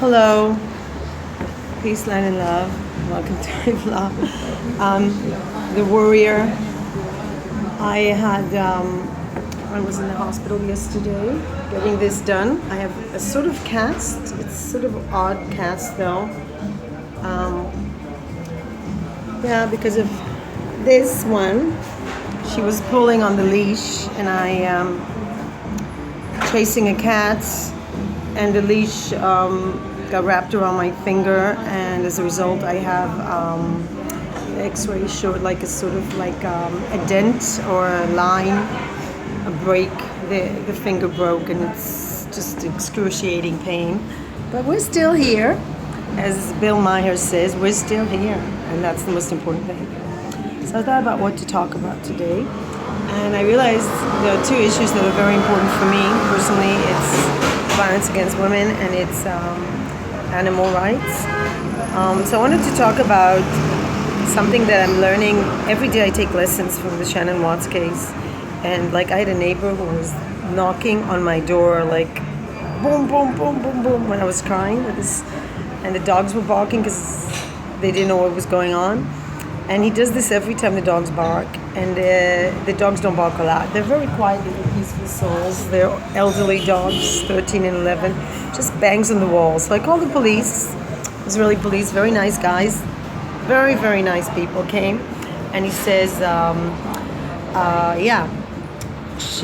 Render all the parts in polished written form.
Hello, peace, light, and love. Welcome to my vlog. The warrior. I was in the hospital yesterday getting this done. I have a sort of cast. It's sort of odd cast though. Yeah, because of this one. She was pulling on the leash, and I chasing a cat, and the leash got wrapped around my finger, and as a result I have the x-ray showed like a sort of like a dent or a line, a break. The finger broke, and it's just excruciating pain, but we're still here. As Bill Maher says, we're still here, and that's the most important thing. So I thought about what to talk about today, and I realized there are two issues that are very important for me personally. It's violence against women, and it's animal rights. So I wanted to talk about something that I'm learning. Every day I take lessons from the Shan'Ann case, and like I had a neighbor who was knocking on my door like boom, boom, boom, boom, boom when I was crying with this, and the dogs were barking because they didn't know what was going on. And he does this every time the dogs bark, and the dogs don't bark a lot. They're very quiet, little peaceful souls. They're elderly dogs, 13 and 11, just bangs on the walls. So I called the police, Israeli police, very nice guys, very, very nice people came, and he says,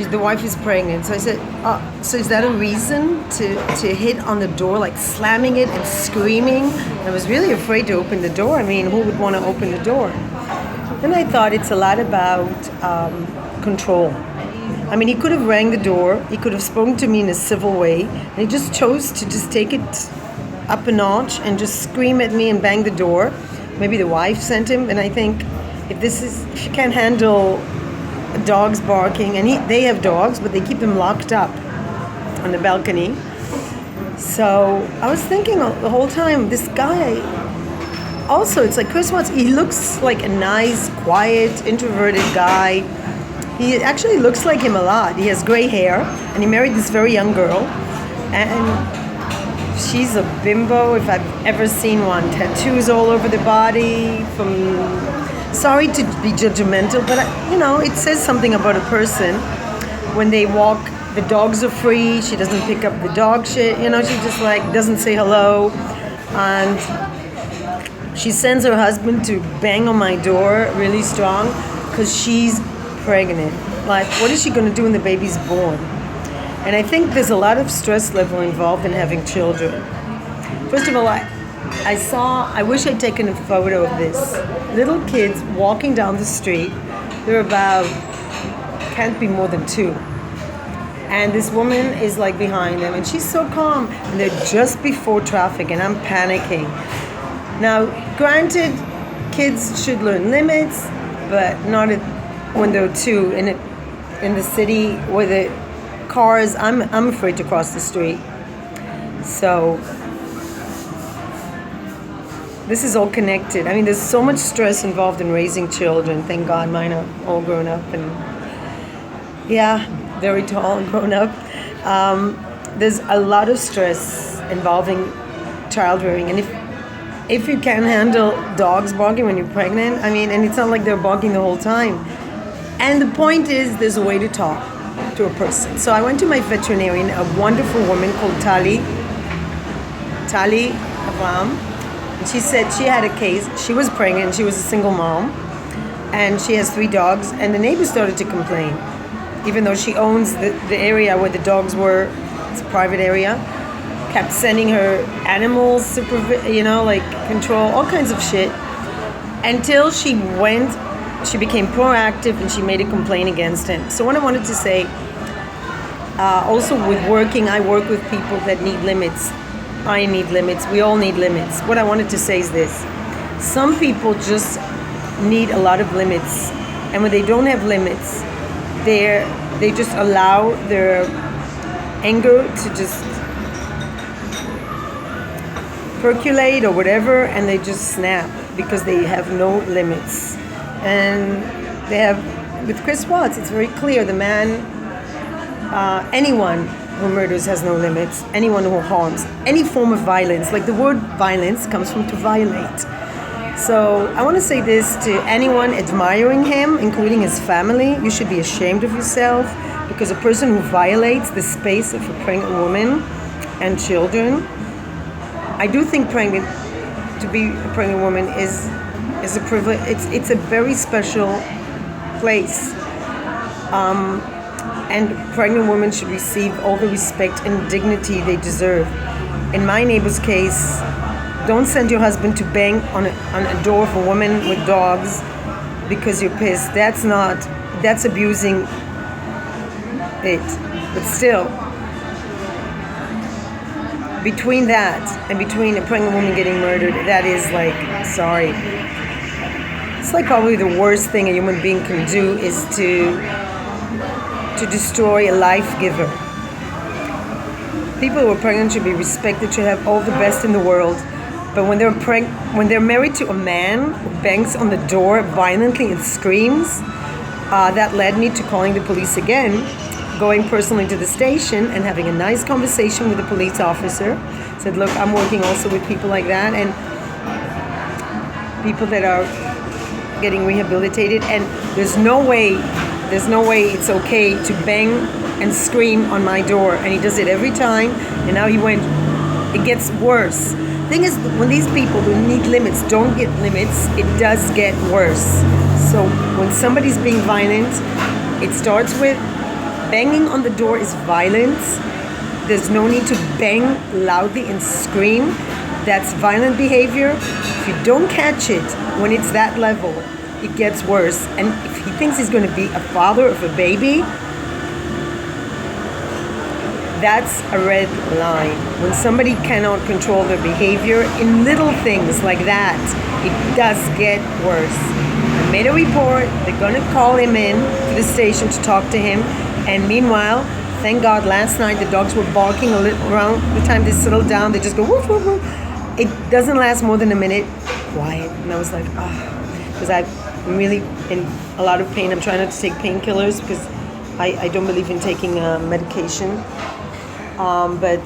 the wife is pregnant. So I said, so is that a reason to hit on the door, like slamming it and screaming? I was really afraid to open the door. I mean, who would want to open the door? Then I thought it's a lot about control. I mean, he could have rang the door. He could have spoken to me in a civil way. And he just chose to just take it up a notch and just scream at me and bang the door. Maybe the wife sent him. And I think if you can't handle dogs barking, and they have dogs, but they keep them locked up on the balcony. So I was thinking the whole time, this guy, also it's like Chris Watts, he looks like a nice, quiet, introverted guy. He actually looks like him a lot. He has gray hair, and he married this very young girl, and she's a bimbo if I've ever seen one. Tattoos all over the body, sorry to be judgmental, but it says something about a person when they walk. The dogs are free. She doesn't pick up the dog shit. She just doesn't say hello, and she sends her husband to bang on my door really strong because she's pregnant. Like, what is she going to do when the baby's born? And I think there's a lot of stress level involved in having children. First of all, I wish I'd taken a photo of this. Little kids walking down the street. They're can't be more than 2. And this woman is like behind them, and she's so calm. And they're just before traffic, and I'm panicking. Now, granted, kids should learn limits, but not when they're 2 in the city where the cars. I'm afraid to cross the street. So this is all connected. I mean, there's so much stress involved in raising children. Thank God mine are all grown up, and very tall and grown up. There's a lot of stress involving child rearing, and if you can't handle dogs barking when you're pregnant, I mean, and it's not like they're barking the whole time. And the point is, there's a way to talk to a person. So I went to my veterinarian, a wonderful woman called Tali Abraham. She said she had a case. She was pregnant. She was a single mom, and she has 3 dogs. And the neighbors started to complain, even though she owns the area where the dogs were. It's a private area. Kept sending her animals, control, all kinds of shit. Until she became proactive, and she made a complaint against him. So what I wanted to say, also with working, I work with people that need limits. I need limits. We all need limits. What I wanted to say is this. Some people just need a lot of limits. And when they don't have limits, they just allow their anger to just percolate or whatever, and they just snap because they have no limits. And with Chris Watts, it's very clear. The man, anyone who murders has no limits. Anyone who harms, any form of violence, like the word violence comes from to violate. So I want to say this to anyone admiring him, including his family. You should be ashamed of yourself, because a person who violates the space of a pregnant woman and children, I do think to be a pregnant woman is a privilege. It's a very special place. And pregnant women should receive all the respect and dignity they deserve. In my neighbor's case, don't send your husband to bang on a door of a woman with dogs because you're pissed. That's abusing it. But still, between that and between a pregnant woman getting murdered, that is like, sorry. It's like probably the worst thing a human being can do is to destroy a life giver. People who are pregnant should be respected, should have all the best in the world. But when they're married to a man who bangs on the door violently and screams, that led me to calling the police again, going personally to the station and having a nice conversation with the police officer. Said, look, I'm working also with people like that and people that are getting rehabilitated, and there's no way it's okay to bang and scream on my door. And he does it every time, and now it gets worse. Thing is, when these people who need limits don't get limits, it does get worse. So when somebody's being violent, it starts with banging on the door is violence. There's no need to bang loudly and scream. That's violent behavior. If you don't catch it when it's that level, it gets worse. And if he thinks he's going to be a father of a baby, that's a red line. When somebody cannot control their behavior in little things like that, it does get worse. I made a report. They're going to call him in to the station to talk to him. And meanwhile, thank God, last night the dogs were barking around the time they settled down. They just go woof, woof, woof. It doesn't last more than a minute. Quiet. And I was like, because I'm really in a lot of pain. I'm trying not to take painkillers because I don't believe in taking medication. But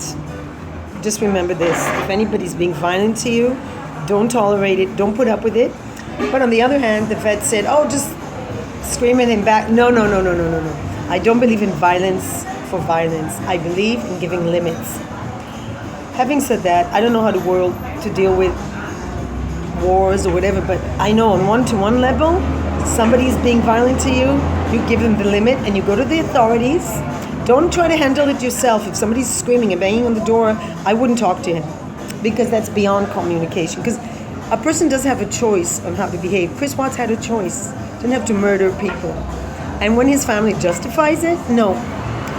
just remember this. If anybody's being violent to you, don't tolerate it. Don't put up with it. But on the other hand, the vet said, just scream at him back. No. I don't believe in violence for violence. I believe in giving limits. Having said that, I don't know how the world to deal with wars or whatever, but I know on one-to-one level, somebody's being violent to you, you give them the limit and you go to the authorities. Don't try to handle it yourself. If somebody's screaming and banging on the door, I wouldn't talk to him because that's beyond communication. Because a person does have a choice on how to behave. Chris Watts had a choice. Didn't have to murder people. And when his family justifies it, no.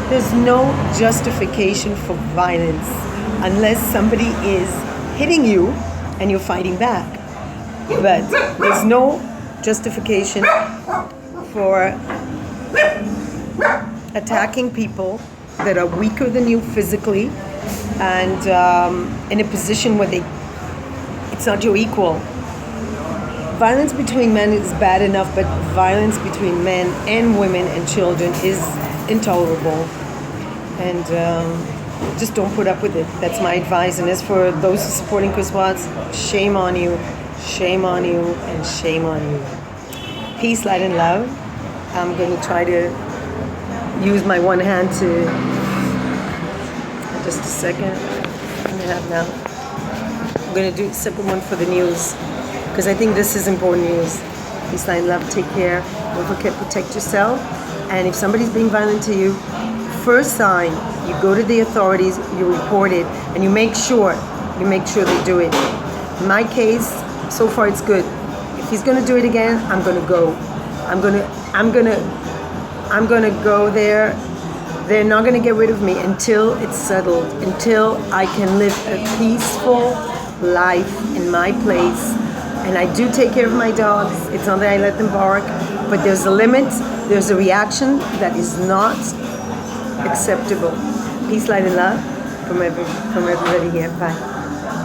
There's no justification for violence unless somebody is hitting you and you're fighting back. But there's no justification for attacking people that are weaker than you physically and in a position where it's not your equal. Violence between men is bad enough, but violence between men and women and children is intolerable. And just don't put up with it. That's my advice. And as for those supporting Chris Watts, shame on you, and shame on you. Peace, light, and love. I'm going to try to use my one hand to, just a second, I'm going to have now. I'm going to do a separate one for the news, because I think this is important news. Peace, light, and love. Take care. Don't forget, protect yourself. And if somebody's being violent to you, first sign, you go to the authorities, you report it, and you make sure they do it. In my case, so far it's good. If he's going to do it again, I'm going to go. I'm going to go there. They're not going to get rid of me until it's settled, until I can live a peaceful life in my place. And I do take care of my dogs. It's not that I let them bark, but there's a limit. There's a reaction that is not acceptable. Peace, light, and love from everybody here. Bye.